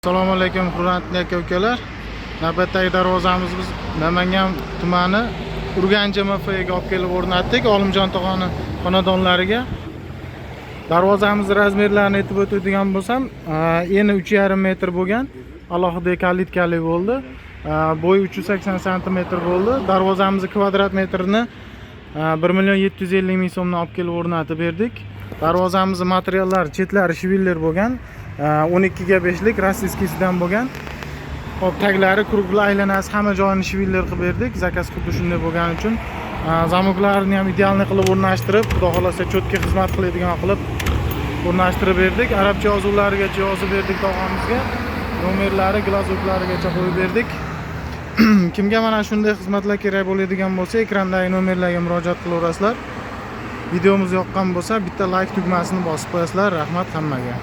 Assalomu alaykum hurmatli aka-ukalar. Navbatdagi darvozamiz biz Namangan tumani Urganchi MFga olib kelib o'rnatdik Olimjon tog'oni xonadonlariga. Darvozamiz razmerlarini aytib o'tadigan bo'lsam, eni 3,5 metr bo'lgan, alohida kalitkali bo'ldi. Bo'yi 380 sm bo'ldi. Darvozamizni kvadrat metrini 1,750,000 so'mdan olib kelib o'rnatib berdik. Darvozamizning materiallar chetlari shviller bo'lgan. 12 ga 5 lik rossiyskisidan bo'lgan. Hop, taglari, kruglar, aylanasi hamma joyini shviller qilib berdik. Zakaz xuddi shunday bo'lgani uchun zamoklarni ham idealni qilib o'rnashtirib, xudo xolasa cho'tga xizmat qiladigan qilib o'rnashtirib berdik. Arabcha yozuvlarigacha yozib berdik tog'amizga. Nomerlari, glazurlarigacha qo'yib berdik. Kimga mana shunday xizmatlar kerak bo'ladigan bo'lsa, ekrandagi nomerlarga murojaat qilaverasizlar. Videomiz yoqqan bo'lsa, bitta like tugmasini bosib qo'yasizlar. Rahmat hammaga.